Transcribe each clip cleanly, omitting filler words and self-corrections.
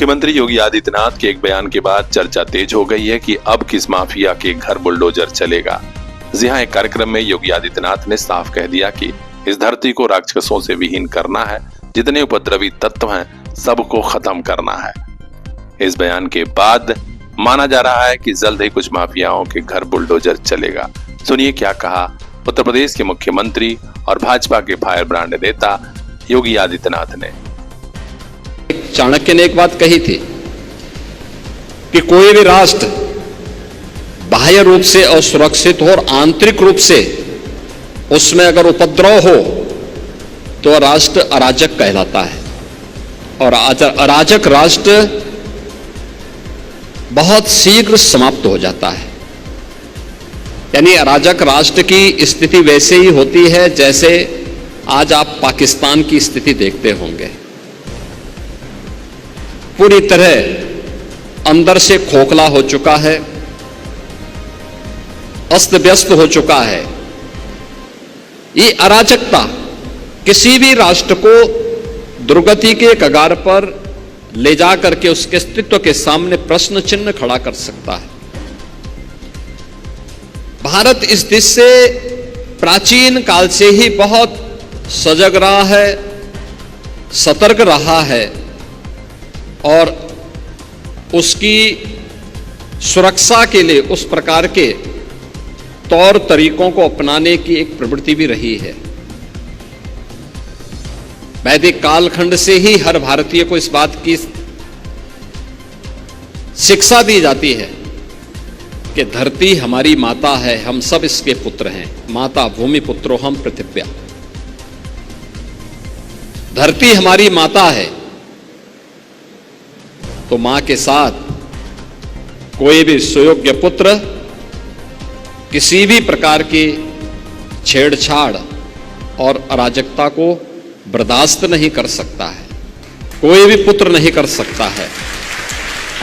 मुख्यमंत्री योगी आदित्यनाथ के एक बयान के बाद चर्चा तेज हो गई है कि अब किस माफिया के घर बुलडोजर चलेगा। जी हां, एक कार्यक्रम में योगी आदित्यनाथ ने साफ कह दिया कि इस धरती को राक्षसों से विहीन करना है, जितने उपद्रवी तत्व हैं सबको खत्म करना है। इस बयान के बाद माना जा रहा है कि जल्द ही कुछ माफियाओं के घर बुलडोजर चलेगा। सुनिए क्या कहा उत्तर प्रदेश के मुख्यमंत्री और भाजपा के फायर ब्रांड नेता योगी आदित्यनाथ ने। चाणक्य ने एक बात कही थी कि कोई भी राष्ट्र बाह्य रूप से असुरक्षित हो और आंतरिक रूप से उसमें अगर उपद्रव हो तो राष्ट्र अराजक कहलाता है, और अराजक राष्ट्र बहुत शीघ्र समाप्त हो जाता है। यानी अराजक राष्ट्र की स्थिति वैसे ही होती है जैसे आज आप पाकिस्तान की स्थिति देखते होंगे। पूरी तरह अंदर से खोखला हो चुका है, अस्त व्यस्त हो चुका है। ये अराजकता किसी भी राष्ट्र को दुर्गति के कगार पर ले जाकर के उसके अस्तित्व के सामने प्रश्न चिन्ह खड़ा कर सकता है। भारत इस दिश से प्राचीन काल से ही बहुत सजग रहा है, सतर्क रहा है और उसकी सुरक्षा के लिए उस प्रकार के तौर तरीकों को अपनाने की एक प्रवृत्ति भी रही है। वैदिक कालखंड से ही हर भारतीय को इस बात की शिक्षा दी जाती है कि धरती हमारी माता है, हम सब इसके पुत्र हैं। माता भूमि पुत्रो हम पृथिव्या। धरती हमारी माता है तो मां के साथ कोई भी सुयोग्य पुत्र किसी भी प्रकार की छेड़छाड़ और अराजकता को बर्दाश्त नहीं कर सकता है। कोई भी पुत्र नहीं कर सकता है।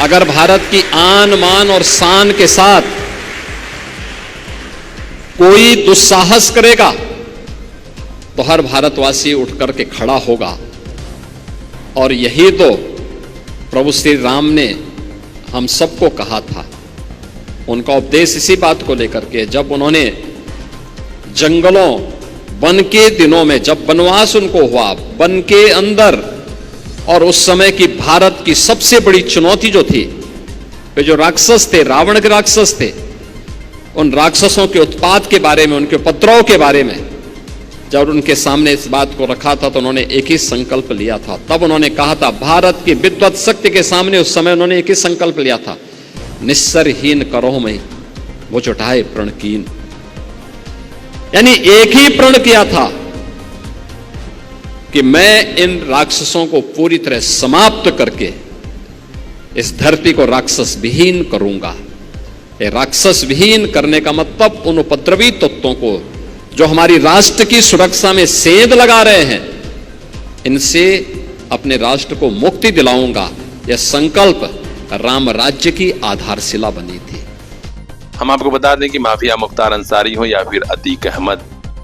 अगर भारत की आन मान और शान के साथ कोई दुस्साहस करेगा तो हर भारतवासी उठ करके खड़ा होगा। और यही तो प्रभु श्री राम ने हम सबको कहा था। उनका उपदेश इसी बात को लेकर के, जब उन्होंने जंगलों वन के दिनों में, जब वनवास उनको हुआ वन के अंदर, और उस समय की भारत की सबसे बड़ी चुनौती जो थी, वे जो राक्षस थे, रावण के राक्षस थे, उन राक्षसों के उत्पात के बारे में, उनके उपद्रव के बारे में जब उनके सामने इस बात को रखा था तो उन्होंने एक ही संकल्प लिया था। तब उन्होंने कहा था, भारत की विद्वत शक्ति के सामने उस समय उन्होंने एक ही संकल्प लिया था, निस्सरहीन करो में वो चुटाए प्रण कीन। यानी एक ही प्रण किया था कि मैं इन राक्षसों को पूरी तरह समाप्त करके इस धरती को राक्षस विहीन करूंगा। ये राक्षस विहीन करने का मतलब उन उपद्रवी तत्वों को जो हमारी राष्ट्र की सुरक्षा में सेंध लगा रहे हैं, इनसे अपने राष्ट्र को मुक्ति दिलाऊंगा। यह संकल्प राम राज्य की आधारशिला बनी थी। हम आपको बता दें कि माफिया मुख्तार अंसारी हो या फिर अतीक अहमद,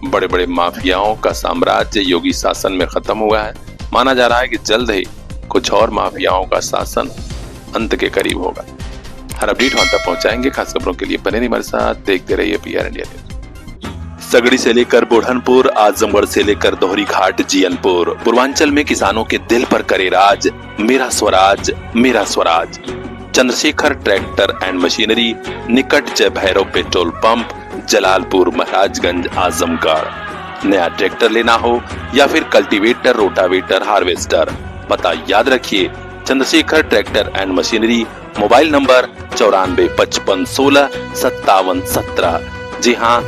बड़े बड़े माफियाओं का साम्राज्य योगी शासन में खत्म हुआ है। माना जा रहा है कि जल्द ही कुछ और माफियाओं का शासन अंत के करीब होगा। हर अपडेट वहां तक पहुंचाएंगे। खास खबरों के लिए बने रहिए हमारे साथ, देखते रहिए PR इंडिया न्यूज। सगड़ी से लेकर बुढ़नपुर, आजमगढ़ से लेकर दोहरी घाट, जियनपुर, पूर्वांचल में किसानों के दिल पर करे राज। मेरा स्वराज, मेरा Swaraj. Chandrashekhar tractor and machinery, निकट जय भैरव पेट्रोल पंप, जलालपुर, महाराजगंज, आजमगढ़। नया ट्रैक्टर लेना हो या फिर कल्टीवेटर, रोटावेटर, हार्वेस्टर, पता याद रखिए, Chandrashekhar tractor and machinery. Mobile number 9451655717। जी हाँ,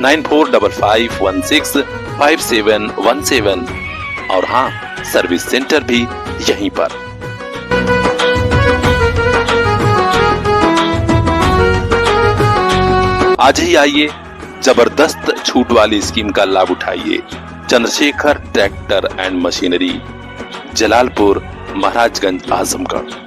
9455165717। और हाँ, सर्विस सेंटर भी यहीं पर। आज ही आइए, जबरदस्त छूट वाली स्कीम का लाभ उठाइए। Chandrashekhar tractor and machinery, Jalalpur, Maharajganj, Azamgarh.